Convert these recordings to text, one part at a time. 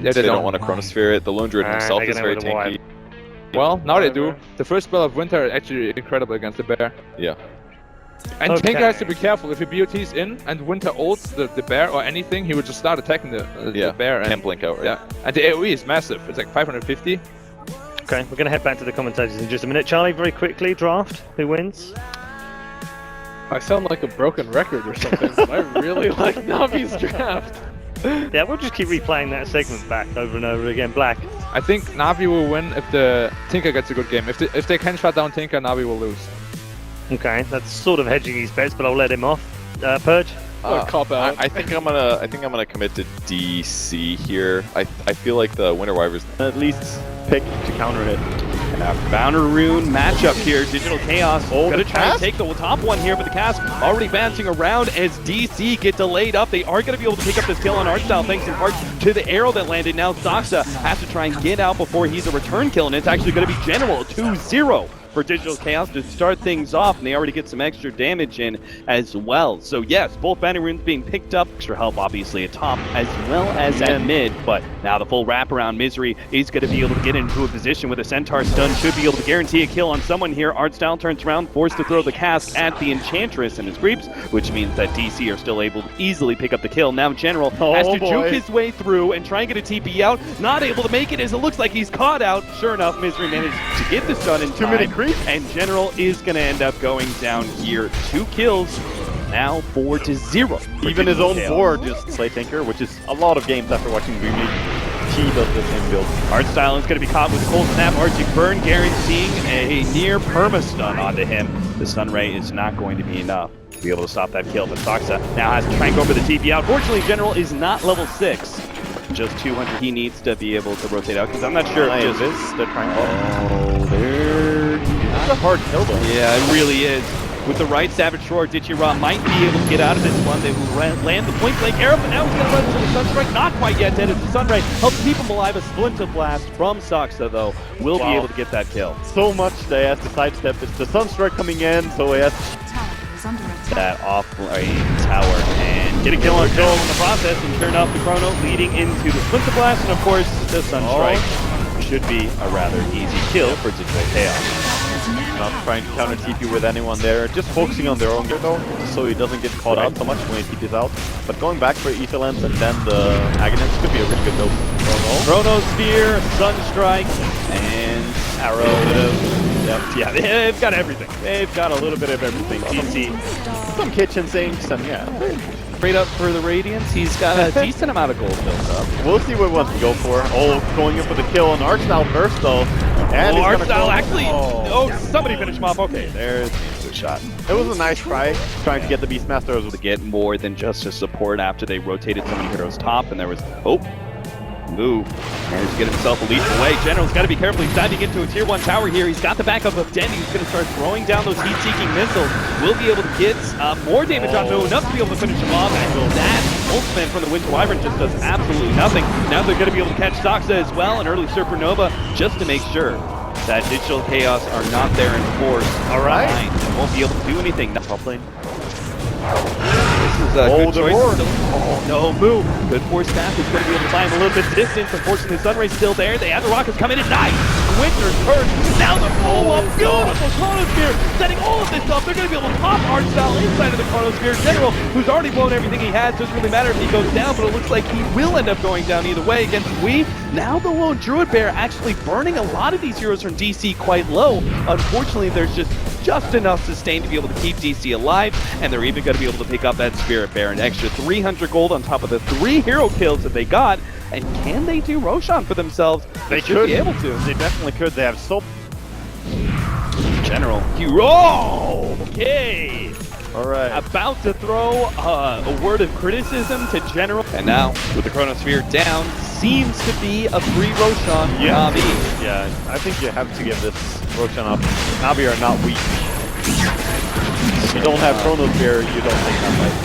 Yeah, they don't want to Chronosphere it. The Lone Druid himself is very tanky. Well, now they do. The first spell of Winter is actually incredible against the bear. Yeah. And Tinker has to be careful. If he BOTs in and Winter ults the bear or anything, he would just start attacking the bear. Can't blink out, right? Yeah. And the AoE is massive. It's like 550. Okay, we're going to head back to the commentators in just a minute. Charlie, very quickly, draft. Who wins? I sound like a broken record or something, but I really like Navi's draft. Yeah, we'll just keep replaying that segment back over and over again. Black. I think Navi will win if the Tinker gets a good game. If they can shut down Tinker, Navi will lose. Okay, that's sort of hedging his bets, but I'll let him off. Purge. Cop out. I think I'm gonna commit to DC here. I feel like the Winter Wyverns at least pick to counter it. And a Bouncer Rune matchup here. Digital Chaos gonna try and take the top one here, but the cast already bouncing around as DC get delayed up. They are gonna be able to pick up this kill on ArtStyle thanks in part to the arrow that landed. Now Saksa has to try and get out before he's a return kill, and it's actually gonna be General 2-0. For Digital Chaos to start things off, and they already get some extra damage in as well. So yes, both Banner Runes being picked up. Extra help obviously at top as well as at mid, but now the full wraparound Misery is going to be able to get into a position with a Centaur stun, should be able to guarantee a kill on someone here. ArtStyle turns around, forced to throw the cask at the Enchantress and his creeps, which means that DC are still able to easily pick up the kill. Now General has to juke his way through and try and get a TP out, not able to make it as it looks like he's caught out. Sure enough, Misery managed to get the stun in time. Too many creeps. And General is going to end up going down here. 2 kills, now 4-0. Even his own board just play Tinker, which is a lot of games after watching Bumi. He does the same build. ArtStyle is going to be caught with a cold snap. Arctic Burn guaranteeing a near perma-stun onto him. The stun ray is not going to be enough to be able to stop that kill, but Saksa now has to try and go for the TP out. Fortunately, General is not level 6. Just 200 he needs to be able to rotate out, because I'm not sure if just this, the triangle. Oh, there. That's a hard kill though. Yeah, it really is. With the right Savage Roar, Ditya-Ra might be able to get out of this one. They will land the point blank arrow, but now he's going to run into the Sunstrike. Not quite yet dead as the Sunray helps keep him alive. A Splinter Blast from Saksa, though, will be able to get that kill. So much they has to sidestep. It's the Sunstrike coming in, so he has that offlane tower and get a kill on the process and turn off the Chrono, leading into the Splinter Blast, and of course the Sunstrike should be a rather easy kill for Digital Chaos. Not trying to counter TP with anyone there, just focusing on their own gear though, so he doesn't get caught out so much when he TP's out. But going back for Ether Lens and then the Agonist could be a really good build. Chrono Sphere, Sunstrike, and Arrow. Yeah, they've got everything. They've got a little bit of everything. DC. Some kitchen sinks and yeah. Straight up for the Radiance, he's got a decent amount of gold built up. We'll see what he wants to go for. Oh, going in for the kill on ArtStyle first though. And ArtStyle actually, somebody finish him off. Okay, there's the shot. It was a nice try, trying to get the Beastmaster to get more than just a support after they rotated so many heroes top, and there was, move. Managed to get himself a leap away. General's got to be careful. He's diving into a tier 1 tower here. He's got the backup of Dendi, who's going to start throwing down those heat-seeking missiles. Will be able to get more damage on Moo, enough to be able to finish him off. And that ultimate from the Winter Wyvern just does absolutely nothing. Now they're going to be able to catch Saksa as well, an early Supernova, just to make sure that Digital Chaos are not there in force. All right. And won't be able to do anything. Top lane. This is a good choice. No move. Good force staff is going to be able to buy him a little bit of distance. Unfortunately, the Sunray's still there. They have the rockets come in at night. Winter's hurt. Now the follow-up. Beautiful Chronosphere. Setting all of this up. They're going to be able to pop ArtStyle inside of the Chronosphere. General, who's already blown everything he has, doesn't really matter if he goes down, but it looks like he will end up going down either way against Wii. Now the lone Druid Bear actually burning a lot of these heroes from DC quite low. Unfortunately, there's just enough sustain to be able to keep DC alive, and they're even going to be able to pick up that Spirit Bear, an extra 300 gold on top of the 3 hero kills that they got. And can they do Roshan for themselves? They should could be able to. They definitely could. They have so General. Oh, okay. All right. About to throw a word of criticism to General. And now, with the Chronosphere down, seems to be a free Roshan for Navi. Yeah, I think you have to give this Roshan up. Navi are not weak. If you don't have Chronosphere, you don't take that fight.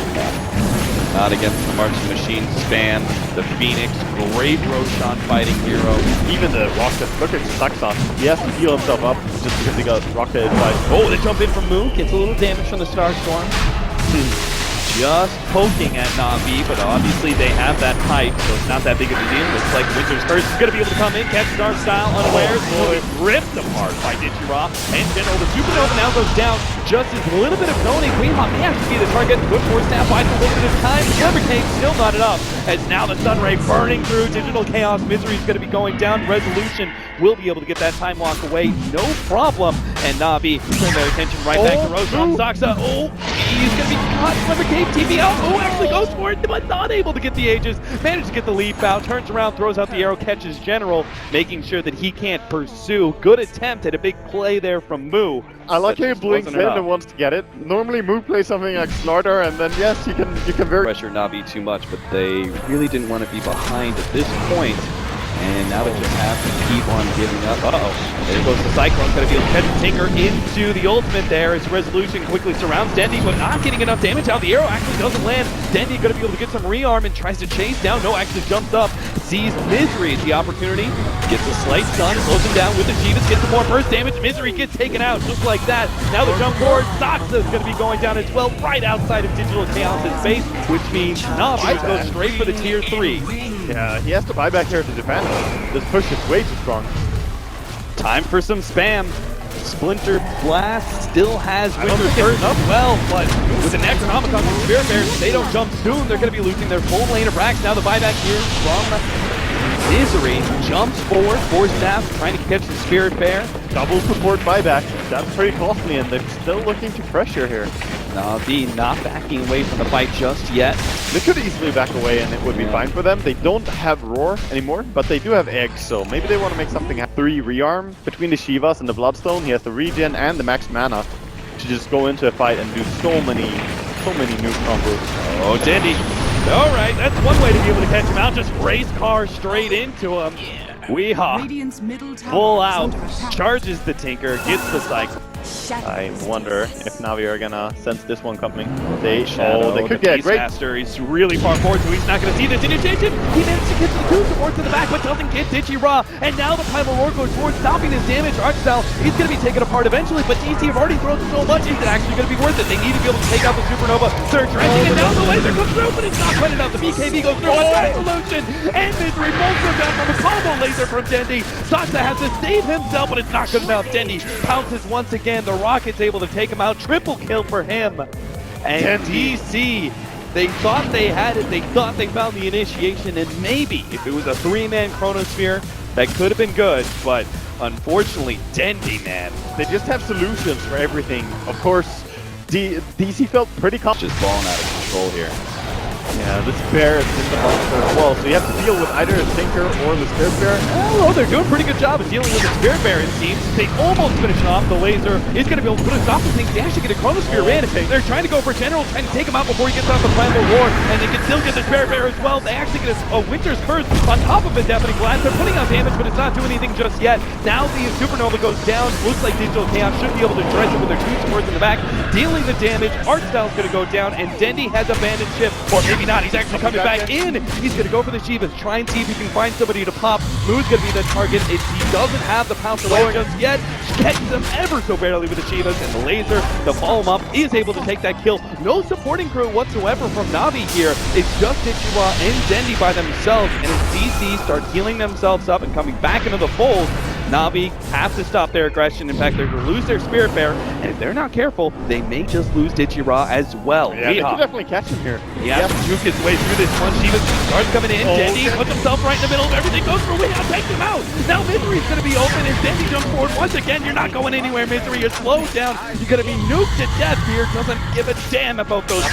Not against the Marching Machine span. The Phoenix, great Roshan fighting hero. Even the Rocket, look at Saksa. He has to heal himself up just because he got Rocket advice. Oh, they jump in from Moo, gets a little damage from the Starstorm. just poking at Navi, but obviously they have that pipe, so it's not that big of a deal. Looks like Winter's Curse is going to be able to come in, catch his ArtStyle unawares. Ripped apart by Ditya-Ra. And General, the Supernova now goes down. Just as a little bit of zoning. Greenhawk may have to be the target. Good force snap buys a little bit of time. Came still not enough. As now the Sun Ray burning through. Digital Chaos. Misery is going to be going down. Resolution will be able to get that time walk away. No problem. And Navi turn their attention right back to Roshan. Saksa. Oh, he's going to be caught. Clever Cave TV out. Oh, actually goes for it, but not able to get the Aegis. Managed to get the leap out. Turns around, throws out the arrow, catches General, making sure that he can't pursue. Good attempt at a big play there from Moo. I like how he blinks in and wants to get it. Normally Moo plays something like Slaughter, and then yes, you can very Pressure Navi too much, but they really didn't want to be behind at this point. And now they just have to keep on giving up. There goes the Cyclone, going to be able to catch the Tinker into the ultimate there as Resolution quickly surrounds Dendi, but not getting enough damage out. The arrow actually doesn't land. Dendi going to be able to get some rearm and tries to chase down. No, actually jumps up, sees Misery as the opportunity, gets a slight stun, slows him down with the Chivas, gets some more burst damage. Misery gets taken out just like that. Now the jump forward, Saksa is going to be going down as well, right outside of Digital Chaos' base, which means Navi goes straight for the tier 3. Yeah, he has to buy back here to defend. This push is way too strong. Time for some spam. Splinter Blast still has Winter's Curse up well, but with the Necronomicon and Spirit Bears, they don't jump soon. They're going to be losing their full lane of racks. Now the buyback here from Misery jumps forward, force staff, trying to catch the Spirit Bear. Double support buyback. That's pretty costly, and they're still looking to pressure here. Navi not backing away from the fight just yet. They could easily back away and it would be fine for them. They don't have Roar anymore, but they do have Eggs, so maybe they want to make something happen. 3 rearm between the Shivas and the Bloodstone. He has the regen and the max mana to just go into a fight and do so many new combos. Oh, Dendi. All right, that's one way to be able to catch him out. Just race car straight into him. Weehaw. Full out. Charges the Tinker, gets the cycle. I wonder if Navi are gonna sense this one coming. They could the get a great. Master. He's really far forward, so he's not going to see this initiation. He managed to get the two supports in the back, but doesn't get Ditya-Ra. And now the Primal Roar goes forward, stopping his damage. ArtStyle, he's going to be taken apart eventually, but DC have already thrown so much, is it actually going to be worth it? They need to be able to take out the Supernova. They're drenching, and now the laser comes through, but it's not quite enough. The BKB goes through, Resolution, and Misery both go down from a combo laser from Dendi. Saksa has to save himself, but it's not good enough. Dendi pounces once again. The Rocket's able to take him out. Triple kill for him. And DC, they thought they had it. They thought they found the initiation, and maybe if it was a 3-man Chronosphere, that could have been good, but unfortunately, Dendi, man. They just have solutions for everything. Of course, DC felt pretty confident. Just balling out of control here. Yeah, this bear is in the monster as well, so you have to deal with either a Tinker or the Spirit Bear. Oh, they're doing a pretty good job of dealing with the Spirit Bear, it seems. They almost finish off. The laser is going to be able to put a stop to things. They actually get a Chronosphere in. They're trying to go for General, trying to take him out before he gets off the Primal Roar, and they can still get the Spirit Bear as well. They actually get a Winter's Curse on top of a Deafening Blast. They're putting out damage, but it's not doing anything just yet. Now the Supernova goes down. Looks like Digital Chaos should be able to dredge it with their 2 supports in the back, dealing the damage. ArtStyle's going to go down, and Dendi has abandoned ship. Or maybe not. He's actually coming back in. He's going to go for the Shivas, try and see if he can find somebody to pop. Moo's going to be the target. He doesn't have the pounce away just yet. Catches him ever so barely with the Shivas, and the laser to follow him up is able to take that kill. No supporting crew whatsoever from Navi here. It's just Ditya-Ra and Dendi by themselves, and as DC start healing themselves up and coming back into the fold, Navi have to stop their aggression. In fact, they're going to lose their Spirit Bear, and if they're not careful, they may just lose Ditya-Ra as well. Yeah, they could definitely catch him here. He has to juke his way through this one. Shivas starts coming in. Dendi puts himself right in the middle of everything. Goes for Weehaw, takes him out. Now Misery's going to be open, and Dendi jumps forward once again. You're not going anywhere, Misery. You're slowed down. You're going to be nuked to death here. Doesn't give a damn about those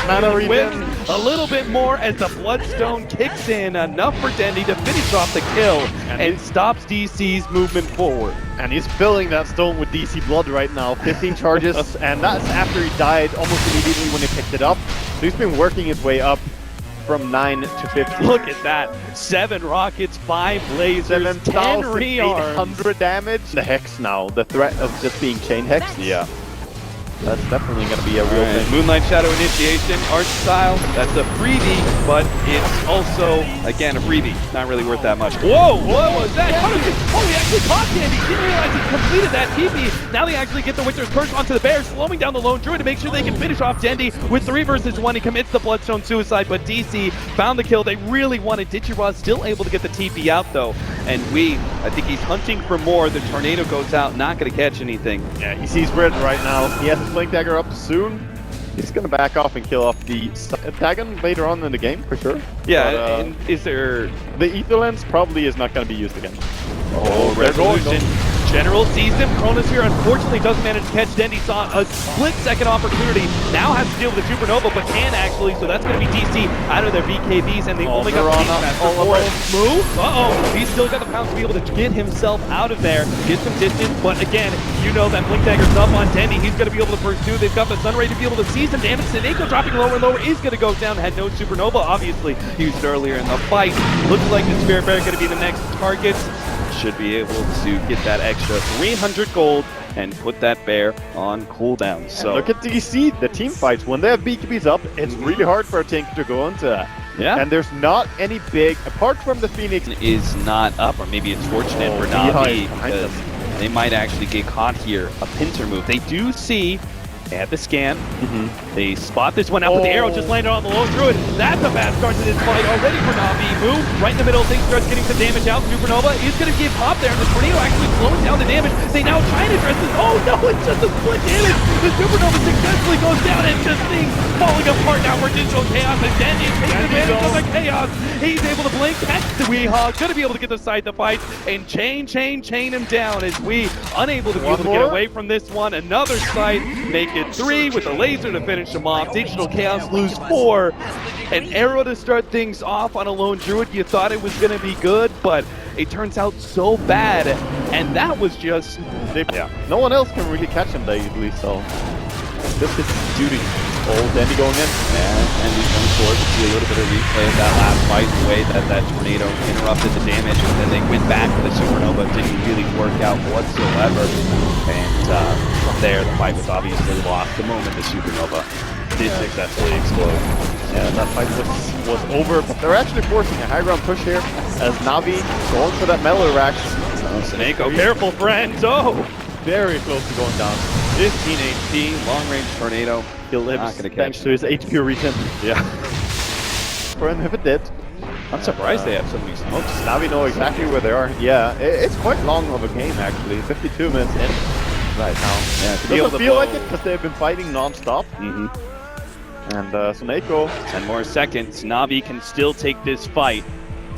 wins. A little bit more as the Bloodstone kicks in. Enough for Dendi to finish off the kill and stops DC's movement forward. And he's filling that stone with DC blood right now. 15 charges, and that's after he died almost immediately when he picked it up. So he's been working his way up from 9 to 15. Look at that. 7 rockets, 5 lasers, 10 rearms. 7,800 damage. The Hex now, the threat of just being chain hexed. Yeah. That's definitely going to be a real Alright, thing. Moonlight Shadow Initiation, ArtStyle, that's a freebie, but it's also, again, a freebie. Not really worth that much. Whoa, what was that? Oh, he actually caught Dendi. Didn't realize he completed that TP. Now they actually get the Winter's Curse onto the bear, slowing down the lone druid to make sure they can finish off Dendi with 3 versus 1. He commits the Bloodstone Suicide, but DC found the kill they really wanted. Ditya-Ra still able to get the TP out, though. And I think he's hunting for more. The Tornado goes out, not going to catch anything. Yeah, he sees red right now. He has his Blink Dagger up soon. He's going to back off and kill off the Dagon later on in the game, for sure. Yeah, But, and is there... the Ether Lens probably is not going to be used again. Oh, Resolution. General sees him. Chronosphere unfortunately doesn't manage to catch Dendi. Saw a split-second opportunity. Now has to deal with the Supernova, but can actually. So that's going to be DC out of their BKBs, and they only got the move. He's still got the pounds to be able to get himself out of there, get some distance. But again, you know that Blink Dagger's up on Dendi. He's going to be able to pursue. They've got the Sunray to be able to see some damage. SoNNeikO dropping lower and lower is going to go down. Had no Supernova, obviously used earlier in the fight. Looks like the Spirit Bear going to be the next target. Should be able to get that extra 300 gold and put that bear on cooldown. So and look at DC, the team fights. When they have BKBs up, it's really hard for a tank to go into that. yeah, And there's not any big, apart from the Phoenix. is not up, or maybe it's fortunate for Navi because they might actually get caught here. A pincer move. They do see. They have the scan. They spot this one out, but the arrow just landed on the lone druid. That's a bad start to this fight already for Navi. Move right in the middle. Things starts getting some damage out. Supernova is going to get popped there, and the Tornado actually slowing down the damage. They now try to address this. Oh no, it's just a split damage. The Supernova successfully goes down, and just things falling apart now for Digital Chaos. And Dendi takes advantage of the chaos. He's able to blink, catch the Weehawk, going to be able to get the side the fight, and chain him down as we unable to be able to get away from this one. Another site, make it 3 with a laser to finish them off. Digital Chaos lose 4. An arrow to start things off on a lone druid. You thought it was going to be good, but it turns out so bad. And that was just... No one else can really catch him that easily, so this is duty. Dendi going in. And we come forward to see a little bit of replay of that last fight, the way that Tornado interrupted the damage, and then they went back for the Supernova. Didn't really work out whatsoever. And from there, the fight was obviously lost the moment the Supernova did successfully explode. Yeah, that fight was over, but they're actually forcing a high ground push here as Navi going for that melee rack. SoNNeikO, careful, friends. Oh! Very close to going down. 15 HP, long-range Tornado. He lives thanks to his HP regen. Yeah. For him, if it did. I'm surprised they have so many smokes. Navi know exactly where they are. Yeah, it's quite long of a game actually. 52 minutes in right now. Yeah, to be able Doesn't to feel blow. like it because they've been fighting non-stop. And SoNNeikO, 10 more seconds. Navi can still take this fight.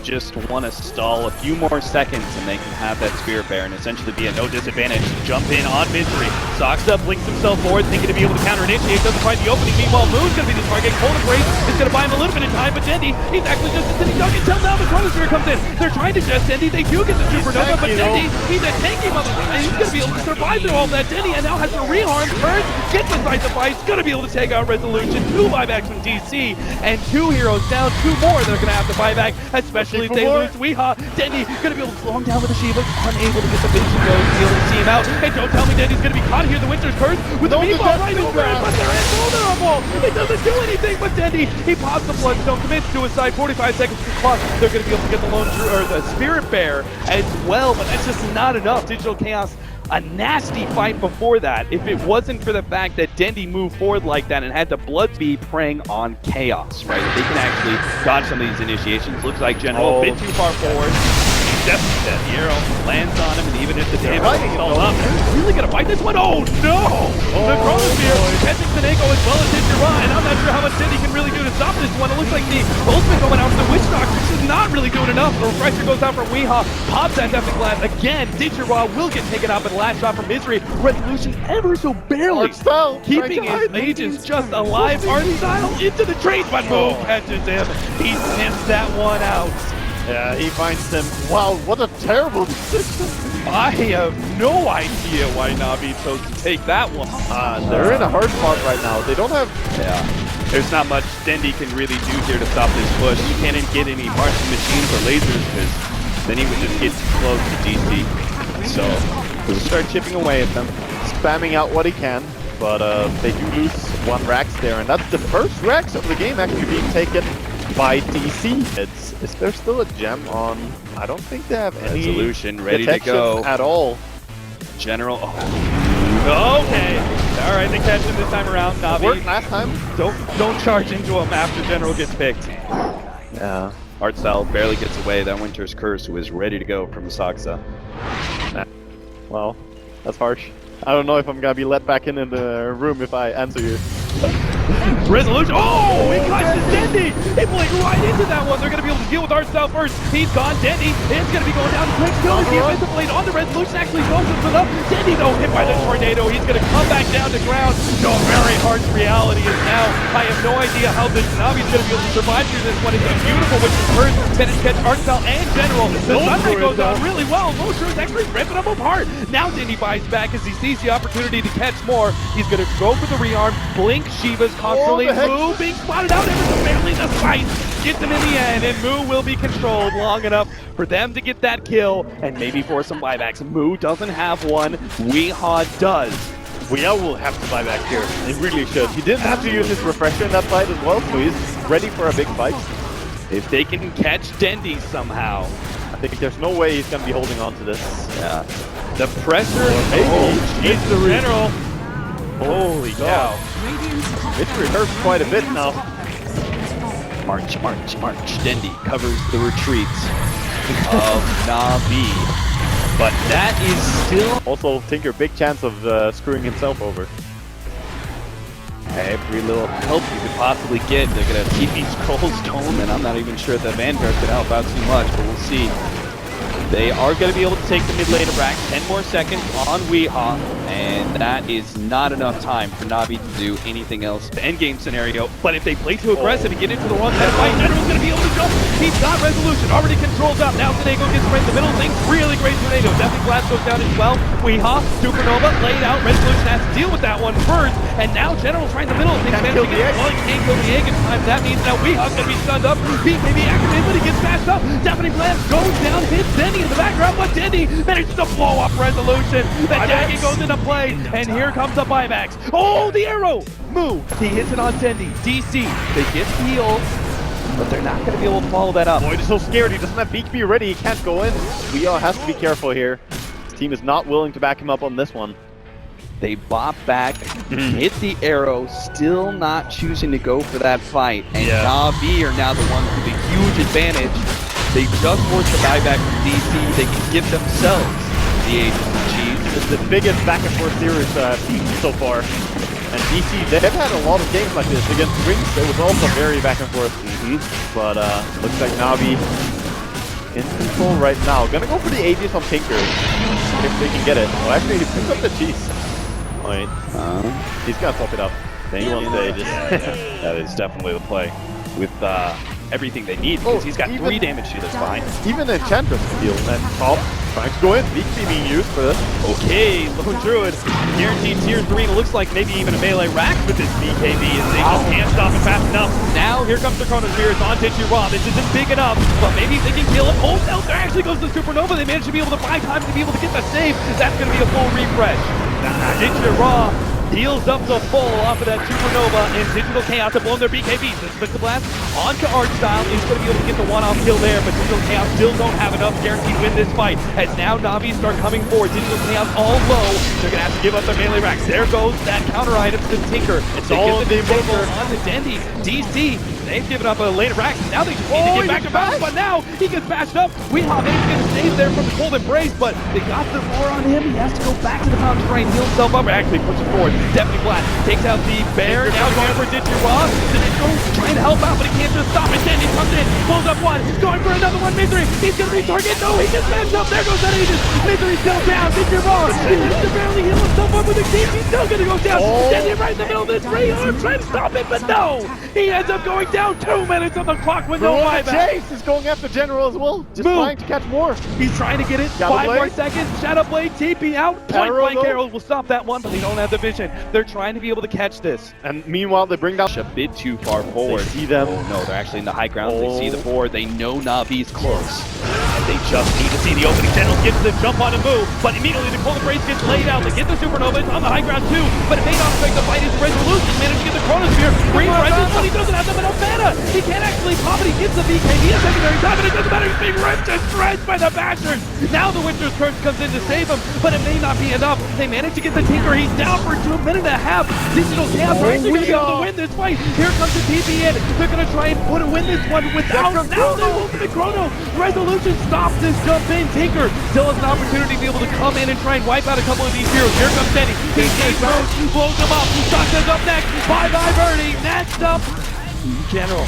Just want to stall a few more seconds and they can have that Spirit Bear and essentially be at no disadvantage. Jump in on Misery. Saksa blinks himself forward, thinking to be able to counter-initiate. Doesn't find the opening. Meanwhile, Moon's going to be the target. Cold Embrace is going to buy him a little bit of time, but Dendi, he's actually just a sitting duck until now the Chronosphere comes in. They're trying to just Dendi. They do get the Supernova, but Dendi, he's a tanky motherfucker. He's going to be able to survive through all that. Dendi and now has to rearm, turns, gets inside the fight. He's going to be able to take out Resolution. 2 buybacks from DC, and 2 heroes down. 2 more they're going to have to buy back, especially if they lose Weehawk. Dendi gonna be able to slow him down with the Shiva, unable to get the vision go, be able to see him out. And don't tell me Dendi's gonna be caught here, the Winter's Curse, with the meatball right over it, but they're invulnerable! It doesn't do anything, but Dendi, he pops the Bloodstone, commits suicide, 45 seconds clock. They're gonna be able to get the lone or the Spirit Bear as well, but that's just not enough. Digital Chaos, a nasty fight before that. If it wasn't for the fact that Dendi moved forward like that and had the blood be preying on Chaos, right? They can actually dodge some of these initiations. Looks like General a bit too far forward. He's definitely dead. The arrow lands on him, and even if the damage is all up, they're really gonna fight this one. Oh no! The Chronosphere catching SoNNeikO as well as Ditya-Ra, and I'm not sure how much Dendi can really do to stop this one. It looks like the ultimate going out for the Witch Doctor, which is not really doing enough. The refresher goes out from Weehawk, pops that Epic Blast again. Ditya-Ra will get taken out, but the last shot from Misery. Resolution ever so barely ArtStyle keeping his agents just alive. ArtStyle into the trade, but Move catches him. He snips that one out. Yeah, he finds them. Wow, what a terrible decision. I have no idea why Navi chose to take that one. They're in a hard spot right now. They don't have... There's not much Dendi can really do here to stop this push. You can't get any marching machines or lasers because then he would just get too close to DC. So He'll start chipping away at them, spamming out what he can. but they do lose one Rax there, and that's the first Rax of the game actually being taken by DC. Is there still a gem on? I don't think they have any Resolution ready to detection go. at all. General. Okay. All right, they catch him this time around. Navi, Worked last time. don't charge into him after General gets picked. Yeah. ArtStyle barely gets away. That Winter's Curse was ready to go from Saksa. Well, that's harsh. I don't know if I'm gonna be let back in the room if I answer you. Resolution. Oh, he catches Dendi. He blinked right into that one. They're going to be able to deal with ArtStyle first. He's gone. Dendi is going to be going down. Quick still as the offensive blade on the Resolution actually focused it up. Dendi though hit by the tornado. He's going to come back down to ground. No, very harsh reality is now. I have no idea how this Navi's going to be able to survive through this one. It's been beautiful with the first managed to catch ArtStyle and General. The sunray goes down really well. Mosher is actually ripping them apart. Now Dendi buys back as he sees the opportunity to catch more. He's going to go for the rearm. Blink Shiva's constantly. Moo being spotted out ever so barely. The fight gets him in the end, and Moo will be controlled long enough for them to get that kill and maybe force some buybacks. Moo doesn't have one. Weehaw does. Weehaw will have to buy back here. He really should. He didn't have to use his refresher in that fight as well, so he's ready for a big fight. If they can catch Dendi somehow. I think there's no way he's gonna be holding on to this. Yeah. The pressure. Maybe. It's the General. Holy cow. Dmitry hurts quite a bit now. March, march, march. Dendi covers the retreats of Navi. But that is still... Also, Tinker, big chance of screwing himself over. Every little help you could possibly get. They're going to TP Scrolls Dome, and I'm not even sure that Vanguard could help out too much, but we'll see. They are going to be able to take the mid lane of Rax. 10 more seconds on Weehaw, and that is not enough time for Navi to do anything else. The endgame scenario, But if they play too aggressive and get into the wrong side of fight, General's going to be able to jump. He's got Resolution, already controlled up. Now SoNNeikO gets right in the middle. Things really great tornado. Definitely Blast goes down as well. Weehaw, Supernova, laid out. Resolution has to deal with that one first. And now General's right in the middle. Things Can't managed kill to the get egg. one. Can't kill the egg in time. That means now Weehaw's going to be stunned up. BKB activated, but he gets smashed up. Deafening Blast goes down, hits Dendi in the background, but Dendi manages to blow up Resolution. The Jackie goes into play, and here comes the buybacks. Oh, the arrow! Moo, he hits it on Dendi. DC, they get the heal, but they're not going to be able to follow that up. Boyd is so scared, he doesn't have BKB ready, he can't go in. Weehaw has to be careful here. His team is not willing to back him up on this one. they bop back, hit the arrow, still not choosing to go for that fight. And Navi are now the ones with a huge advantage. They just forced the buyback from DC. They can give themselves the age of the cheese. It's the biggest back and forth series so far. And DC, they've had a lot of games like this. Against Wings, it was also very back and forth. But looks like Navi in control right now. Gonna go for the Aegis on Tinker, if they can get it. Oh, actually, he picks up the cheese. Wait, he's gonna top it up. Thank He you. wants the Aegis. That is definitely the play with everything they need, because he's got even- 3 damage to this fine. Even Enchantress can deal. And Top trying to go in. BKB being used for this. Okay, Lone Druid, guaranteed tier 3, and it looks like maybe even a melee rack with this BKB, as they just can't stop it fast enough. Now, here comes the Chrono Spirits on Ditya-Ra. This isn't big enough, but maybe they can kill it. Oh, no, there actually goes the Supernova. They managed to be able to buy time to be able to get the save. That's going to be a full refresh. Ditya-Ra heals up to full off of that Supernova, and Digital Chaos have blown their BKBs. This Missile Blast onto ArtStyle is going to be able to get the one-off kill there, but Digital Chaos still don't have enough guaranteed win this fight. As now Navi start coming forward, Digital Chaos all low. They're going to have to give up their melee racks. There goes that counter item to Tinker. It's They all get the Tinker Invoker. on to Dendi. DC, they've given up a lane of racks. Now they just need to get back to bounce, but now he gets bashed up. Weehaw maybe going to save there from the cold embrace, but they got the roar on him. He has to go back to the mountain to try and heal himself up. Actually pushes forward. Definitely Blast takes out the bear. Now going for Ditya-Ra. Ditya trying to help out, but he can't just stop it. Then he comes in, pulls up one, going for another one. Dmitry, he's going to be target. No, he gets smashed up. There goes that Aegis. Dmitry still down. Ditya-Ra, he has to barely heal himself up with the team. He's still going to go down. Dendi right in the middle of this rearm, trying to stop it, but no. He ends up going down, 2 minutes on the clock with no Krewella buyback. Chase is going after General as well, just Move. trying to catch more. He's trying to get it. Shadow 5 more Blade. seconds. Shadow Blade, TP out. Point Arrow blank though. arrow will stop that one, but they don't have the vision. They're trying to be able to catch this. And meanwhile, they bring down. A bit too far They forward. see them. Oh no, they're actually in the high ground. Oh. They see the board. They know Navi's close. And they just need to see the opening. General gets the jump on a move, but immediately the Cold Embrace gets laid out. They get the Supernova. It's on the high ground too, but it may not affect the fight. His resolution managed to get the Chronosphere. Green rises, but he doesn't have enough mana. He can't actually pop it. He gets the VK. He has secondary time, but it doesn't matter. He's being ripped and shredded by the Bashers. Now the Winter's Curse comes in to save him, but it may not be enough. They manage to get the Tinker. He's down for 2 minutes and a half. Digital Chaos are actually going to be able to win this fight. Here comes the TP in. They're going to try and win this one without. Now they open the Chrono. Resolution stops this jump in. Tinker still has an opportunity to be able to come in and try and wipe out a couple of these heroes. Here comes Dendi. He takes those, blows them up. Saksa's up next. Bye-bye, Birdie. Next up, General.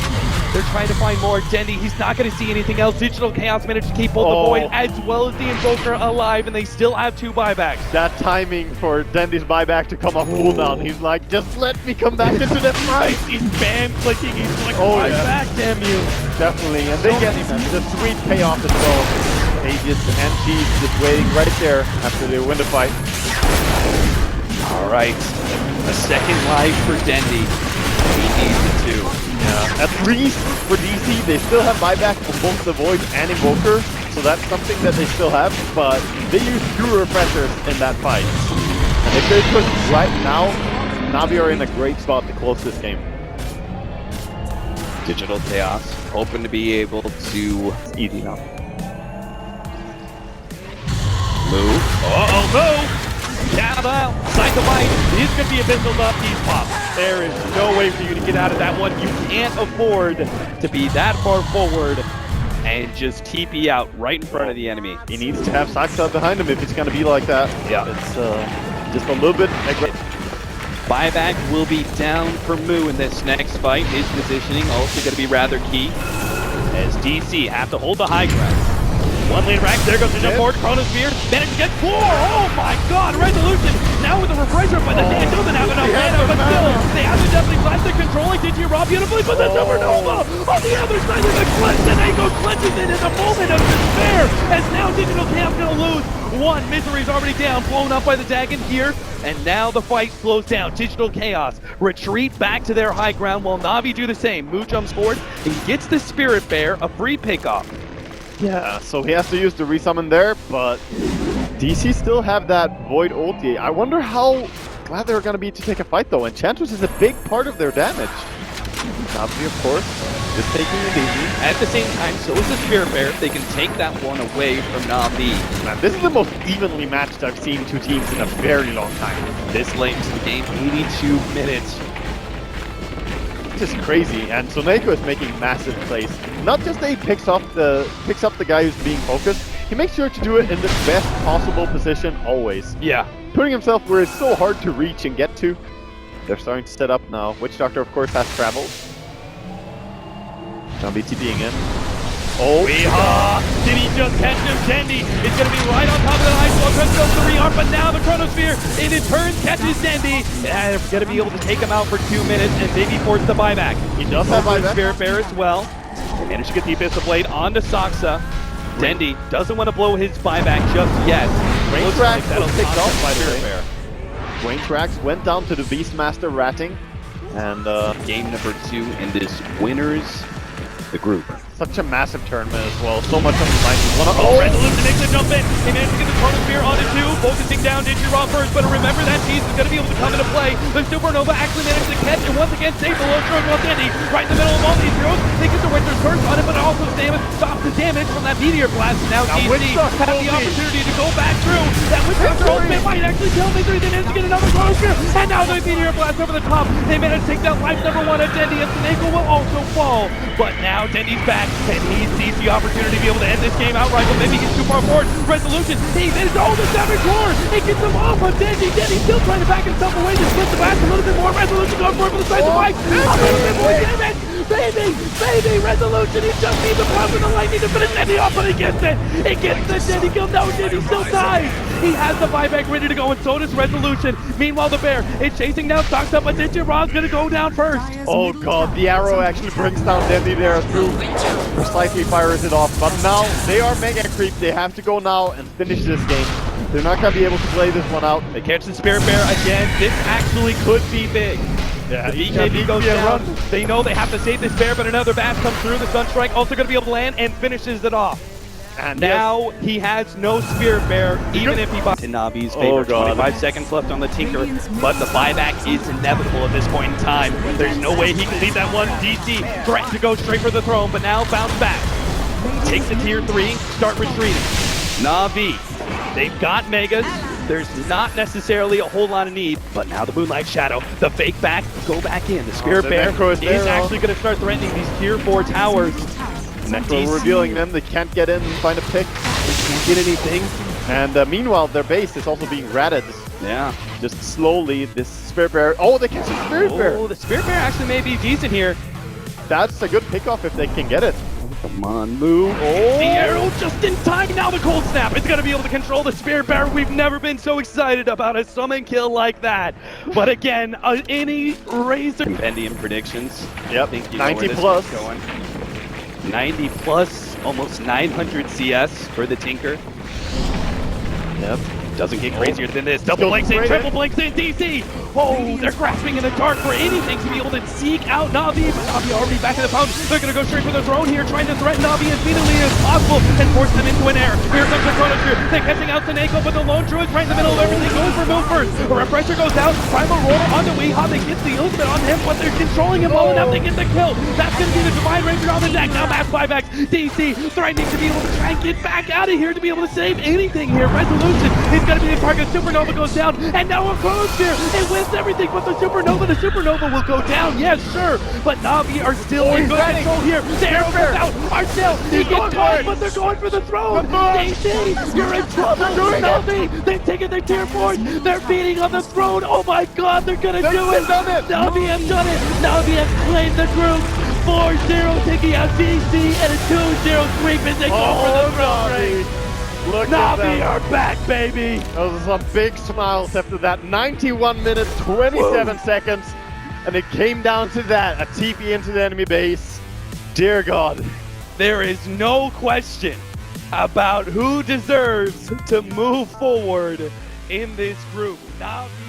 They're trying to find more. Dendi, he's not going to see anything else. Digital Chaos managed to keep both the Void as well as the Invoker alive, and they still have 2 buybacks. That timing for Dendi's buyback to come off cooldown. He's like, just let me come back into the fight. He's spam clicking. He's like, yeah. buyback, damn you. Definitely, and they get the sweet payoff as well. Aegis and Chiefs just waiting right there after they win the fight. All right, a second life for Dendi. He needs it too. Yeah. At least for DC, they still have buyback for both the Void and Invoker, so that's something that they still have, but they use 2 refreshers in that fight. And if they push right now, Navi are in a great spot to close this game. Digital Chaos, hoping to be able to Easy now. move. No! Down out. Psycho Bite. He's going to be abyssal up. He's popped. There is no way for you to get out of that one. You can't afford to be that far forward and just TP out right in front of the enemy. He needs to have Saksa behind him if it's going to be like that. Yeah. It's just a little bit aggressive. Buyback will be down for Moo in this next fight. His positioning also going to be rather key, as DC have to hold the high ground. 1 lane rack, there goes the jump forward, Chronosphere, managed to get 4! Oh my god, Resolution! Now with the refresher, but the hand doesn't have enough mana, but still, they have to definitely glide the controlling Ditya-Ra beautifully, but the Supernova on the other side of the cleanse, and SoNNeikO clenches it in a moment of despair, as now Digital Chaos gonna lose. 1, Misery's already down, blown up by the Dagon here, and now the fight slows down. Digital Chaos retreat back to their high ground while Navi do the same. Moo jumps forward and gets the Spirit Bear, a free pickoff. Yeah, so he has to use the resummon there, but DC still have that Void ulti. I wonder how glad they're going to be to take a fight though, Enchantress is a big part of their damage. Navi, of course, just taking it easy. At the same time, so is the Spirit Bear. They can take that one away from Navi. Man, this is the most evenly matched I've seen 2 teams in a very long time. This late into the game, 82 minutes. It's just crazy, and SoNNeikO is making massive plays. Not just that he picks up the guy who's being focused, he makes sure to do it in the best possible position always. Yeah. Putting himself where it's so hard to reach and get to. They're starting to set up now. Witch Doctor, of course, has traveled. Gonna be TPing in. Oh, Did he just catch him? Dendi is going to be right on top of the ice wall. Tries to go for the rearm, but now the Chronosphere, it in turn catches Dendi. And they're going to be able to take him out for 2 minutes and maybe force the buyback. he does have buyback. Spirit Bear as well. They managed to get the Abyssal Blade onto Saksa. Dendi doesn't want to blow his buyback just yet. Range Looks Rax like that'll was picked cost off him by the Spirit way. Bear. Range Rax went down to the Beastmaster ratting, and Game number 2 in this winners, the group. such a massive tournament as well. So much on the line. Resolution makes a jump in. He managed to get the Chronosphere onto 2, focusing down Ditya-Ra first, but remember that cheese is going to be able to come into play. The Supernova actually managed to catch and once again save the low throw while Dendi right in the middle of all these heroes. They get the Winter's Curse on it, but also stops the damage from that Meteor Blast. Now DC has the opportunity to go back through. That Winter's Ultimate might actually kill Nigrini. They managed to get another Chronosphere, and now the Meteor Blast over the top. They managed to take down life number 1 of Dendi, and SoNNeikO will also fall. But now Dendi's back, and he sees the opportunity to be able to end this game outright, but maybe he's too far forward. Resolution, he is the Savage War. He gets him off of Dendi. Dendi still trying to back himself away. Just split the back a little bit more. Resolution going for the side of the bike. A little bit more damage. Baby! Resolution! He just needs a blow from the lightning to finish Dendi off, but he gets it! He gets the Dendi kill! No, Dendi still dies! He has the buyback ready to go, and so does Resolution. Meanwhile, the bear is chasing down Saksa, but Ditya-Ra's gonna go down first. Oh god, the arrow actually brings down Dendi there too. Slightly fires it off, but now they are mega creep. They have to go now and finish this game. They're not gonna be able to play this one out. They catch the Spirit Bear again. This actually could be big. Yeah, The BKB goes down. They know they have to save this bear, but another bash comes through. The Sunstrike also going to be able to land and finishes it off. And now he has no Spirit Bear, even if he buys. In Navi's favor, 25 seconds left on the Tinker, but the buyback is inevitable at this point in time. There's no way he can leave that one. DC threatened to go straight for the throne, but now bounce back. Takes the tier 3, start retreating. Navi, they've got Megas. There's not necessarily a whole lot of need, but now the Moonlight Shadow, the fake back, go back in. The Spirit Bear is actually going to start threatening these tier 4 towers. Necro revealing them, they can't get in and find a pick. They can't get anything. And meanwhile, their base is also being ratted. Yeah. Just slowly, this Spirit Bear. Oh, they catch the Spirit Bear! Oh, the Spirit Bear actually may be decent here. That's a good pickoff if they can get it. Come on, move. Oh, the arrow just in time. Now the Cold Snap. It's going to be able to control the Spirit Bear. We've never been so excited about a summon kill like that. But again, any razor. Compendium predictions. Yep, I think you 90 know where this plus. is going. 90 plus, almost 900 CS for the Tinker. Yep. Doesn't get crazier than this. Double blinks in, triple blinks in, DC! Oh, they're grasping in the dark for anything to be able to seek out Navi, but Navi already back in the pound. They're gonna go straight for the throne here, trying to threaten Navi as speedily as possible and force them into an air. Here comes the Chronosphere. They're catching out SoNNeikO, but the Lone Druid right in the middle of everything goes for move first. The Refresher goes down, Primal Roar on the Weehaw. They get the ultimate on him, but they're controlling him well enough to get the kill. That's gonna be the Divine Ranger on the deck. Now back 5x. DC threatening to be able to try and get back out of here to be able to save anything here. Resolution is gonna be the target. Supernova goes down, and now a Chronosphere. It wins everything but the Supernova will go down, yes, sure, but Navi are still in good control here. The arrow goes out, ArtStyle, he gets caught, but they're going for the throne. DC, you're in trouble, Navi. They've taken their tier 4s, they're beating on the throne. Oh my god, they're gonna do it. Navi have done it. Navi have claimed the group. 4-0 taking out DC, and a 2-0 sweep as they go for the throne race. Look Navi are back, baby! Those are some big smiles after that. 91 minutes, 27 seconds, and it came down to that. A TP into the enemy base. Dear God. There is no question about who deserves to move forward in this group. Navi